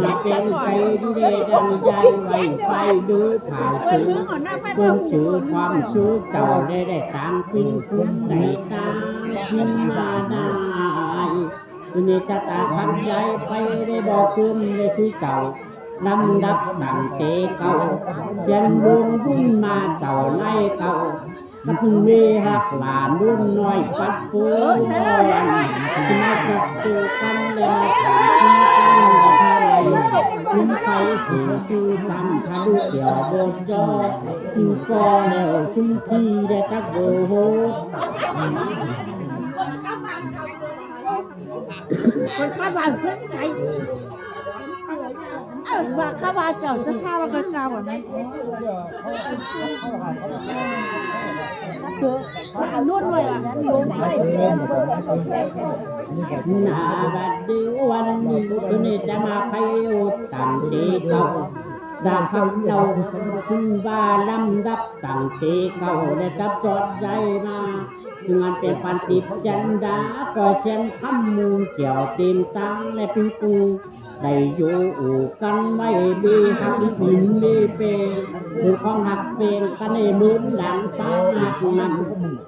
มาเป็นไปดีเดดังใจไว้ไปดูผ่านซื้อเพิ่มชื่อความสู้เจ้าได้ตามพินคุ้มในตามพินมาได้สุนิจตาคำใหญ่ไปได้บอกคุ้มได้ชื่อเจ้าลำดับดังเตเก่าเสียนบุญบุญมาเจ้าไล่เก่าก็พึงมีหักหลานรุ่นน้อยปัดฟูวันที่มาจับตัวกันแล้วคุ้มไปสู่คือซ้ำทะลุเดี่ยวโบดจอคือฟอแล้วคุ้มที่ได้ตักโบโหคนข้าบ้านเพิ่งใช้ว่าข้าบ้านเจ้าจะข้าว่าเป็นกาวแบบนั้นเจอรุ่นไว้ละรุ่นไว้นาบัดเดียววันนี้ตัวนี้จะมาไปอุดตังเตเก่าดาคำเราคุณว่าลำดับตังเตเก่าได้จับจอดใจมางานเป็นปันติดจันดาก็เช่นคำมูเกี่ยวตีนตังและพิงปูได้อยู่กันไม่มีหักหินมีเป็นคือของหักเป็นกันในมือหลังตาหักมัน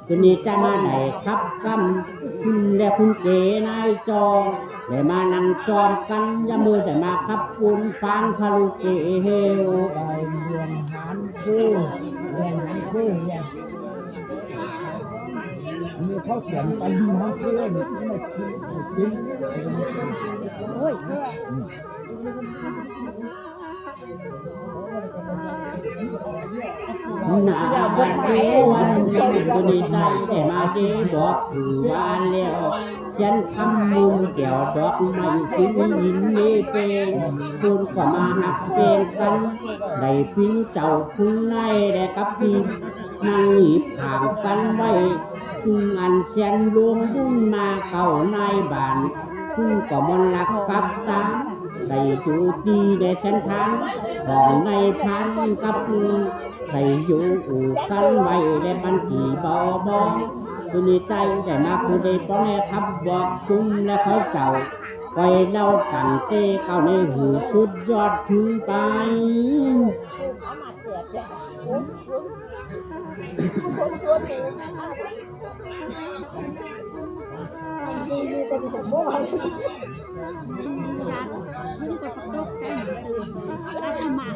ตัวนี้จะมาไหนครับกำคุณและคุณเก๋นายจอได้มานั่งจอมกันยามือได้มาขับคุณฟังคารุเกเฮวไปเรียนหานคู่เรียนหานคู่เนี่ยมีเขาเขียนไปดูหานคู่เนี่ยไม่กินโอ้ยนาบัดเดียววันนี้ตัวนี้ใจได้มาเดบอกคือว่าแล้วฉันทำมุมเกี่ยวดอกไม้ที่หินนี่เป็นคุณก็มาหักเป็นกันได้พิ้งเจ้าคุณนายได้กับพี่นั่งหยิบห่างกันไว้คุณอันเชียนรวมบุญมาเก่านายบ้านคุณก็มันหลักกับตาได้จูดีได้ฉันทานของในพันกับได้อยู่กันไว้ได้บันทีเบาบองคุณใจได้มาคุณได้ป้องแม่ทับบอกคุ้มและเขาเจ้าไว้เล่าตั้งเตเข้าในหูสุดยอดถึงไป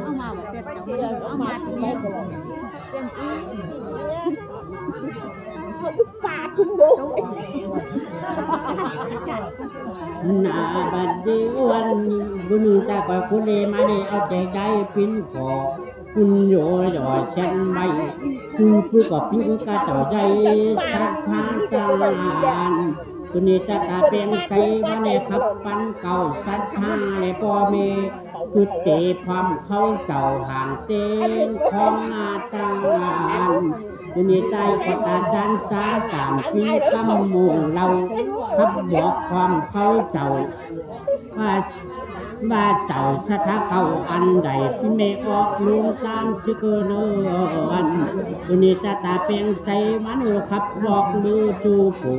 เอามาแบบเอามาที่นี่ป่าทุ่งโบนาบัดเดียววันนี้บุญจากว่าคุณเลมาได้เอาใจใจปิ้นขอคุณโยดอยฉันไม่คุณผู้กับปิ้นกาเจ้าใจสักทางการคุณนี่จะกาเป็นไก่วันนี้ขับปันเก่าสักห้าเลยพ่อเมคือเตะความเขาเจ้าห่างเต้นของอาจารย์คุณนี่ใจก็ตาจันตาตามพี่กำมูเราขับบอกความเขาเจ้าว่าเจ้าสถาเขาอันใดที่ไม่ออกลุงตามสิเกเนอนคุณนี่จะตาเป็นใจมันขับบอกมือจูปู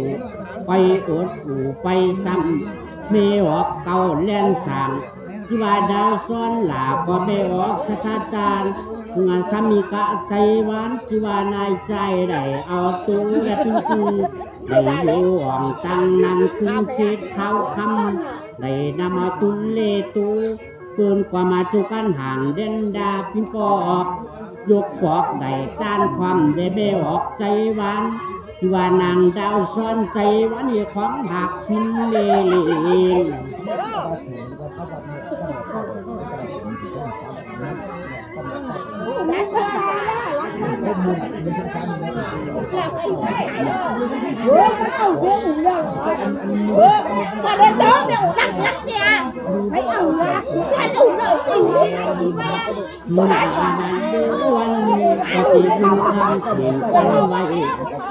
ไปอดไปซ้ำไม่ออกเก่าเล่นสั่งที่ว่าดาวซ้อนหลาก็ไม่ออกสถาจารย์งานสามีกะใจหวานที่ว่านายใจได้เอาตัวและพึ่งได้อยู่อ่องตั้งนั้นพึ่งเช็ดเท้าคำได้นำมาตุนเลตูเกินกว่ามาจุกันห่างเด่นดาพิมปอกยกปอกได้ต้านความได้ไม่ออกใจหวานที่ว่านางดาวซ้อนใจหวานอีของหักพิมเลmà đến đó thì lắc lắc nha mấy ông là hai ông rồi từมันวันปฏิบัติธรรมเสียงกันไว้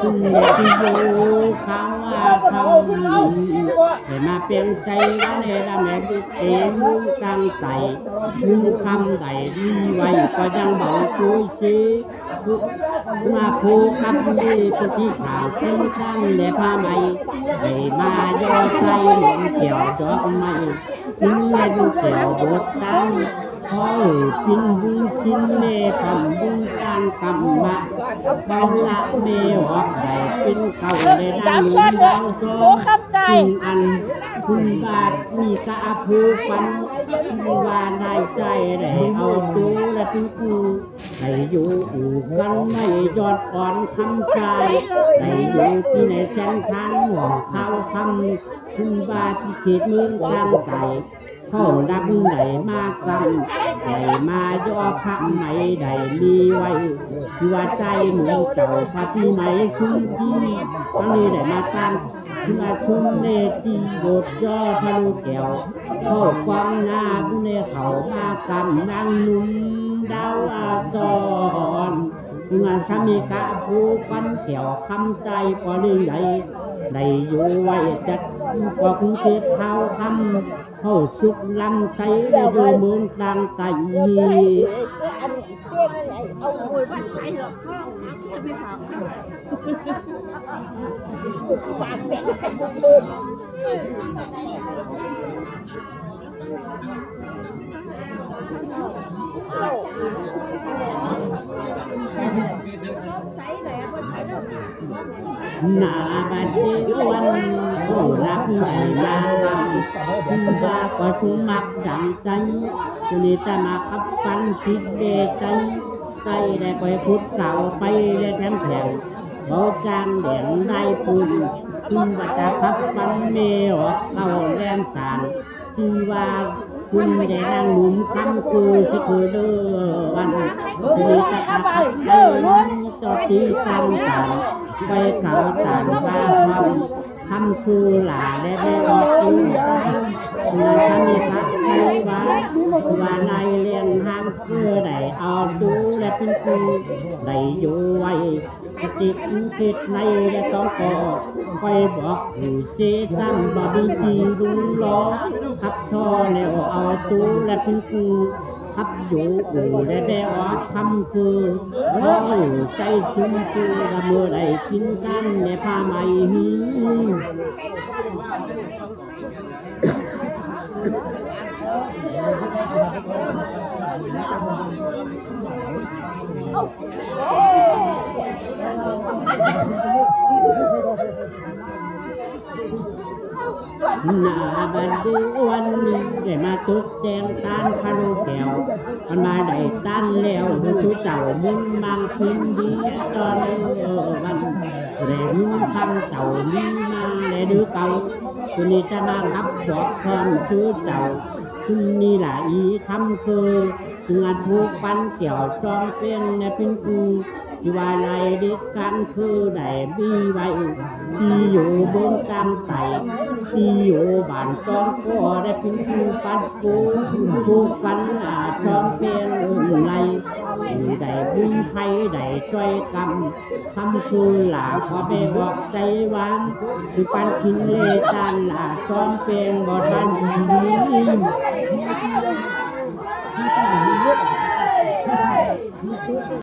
คุณที่อยู่ข้างว่าคำให้มาเปลี่ยนใจกันให้ละแม่บุตรเอ๋มุ้งตั้งใจมุ้งคำใดดีไว้ก็ยังเบาคุยซี มาผูกกับดีตัวที่ขาวเส้นข้างและผ้าไหมให้มาย่อใจหลงเกี่ยวดอกไม้ถึงเล่นเกี่ยวบทตั้งขอพินบุญชิ้นเล่ทำบุญการกรรมะเบาละเมวอกใดเป็นเก่าเลยดังดาวโซอันคุณบาทมีกะผูปันว่าได้ใจได้เอาดูและถึงกูให้อยู่กันไม่ยอดอ่อนคำใจให้อยู่ที่ในแสนทางหัวเขาคำคุณบาทที่เขตเมืองกลางไก่เข้าดังไหนมากกันไหนมาย่อพักไหนใดลีไว้ที่ว่าใจเหมือนเจ้าพระที่ไหมชุ่มที่ตอนนี้ได้มาตั้งที่ว่าชุ่มเนตีบทย่อทะลุแก้วเข้าฟังหน้าผู้ในเขามากำนั่งนุ่มดาวอาซอนที่ว่าสามีกะผู้ปันแก้วคำใจพอเรื่องใดได้อยู่ไว้จัดกว่าคุณเทศเท้าคำเข้าสุกลำใจได้อยู่เมืองต่างไกลเอามวยว่าใส่หรอกข้องนะไม่ถามปากแตกให้บุกบุกหน้าบัดเดวันผู้รักใหญ่มาคุณบาก็ชุมักดังใจจุนิตมาขับฟันผิดเดใจใจได้ไปพุทธเก่าไปได้แถมแถวเบาจางเด่นได้ปุ่นคุณบัตรขับฟันเมออกเข้าแรมสารที่ว่าคุณได้นั่งหลุมคำคือสิคือเดือวันจุนิตมาขับเดินจอดตีตังสารไปเขาต่างบ้าทำคือหลาและได้ออกตัวเมื่อทำมีพระไทยว่าในเลี้ยงห้างเพื่อได้เอาดูและเป็นคือได้อยู่ไว้สติติดในและต้องกอดไปบอกผู้เสียซ้ำบ่ดีจีดูล้อขับท่อแล้วเอาดูและเป็นคือขับอยู่และได้ออกคำคือร้องใจชุ่มคือละเมื่อได้กินกันในผ้าไหมหน้าบัดเดวันนี้ได้มาตุกแจงตานคารุแก้วมันมาได้ตันแล้วทุกเจ้ามุนมังคืนดีตอนวันเร่งคำเจ้านี้มาได้ดูเก่าคุณนี่จะมาขับดอกความชื่อเจ้าคุณนี่ล่ะอีคำคืองานผูกปันเกี่ยวจองเป็นในเป็นกูที่ว่าในดิกันคือได้บีไว้ที่อยู่บนกำไต่ที่อยู่บ้านจองก็ได้เป็นกูปันกูผูกปันจองเป็นไรได้บุญไทยได้ช่วยกำคำคือหลาขอไปบอกใจหวานคือปันคิงเลตานหลาจองเป็นบ่ทันดี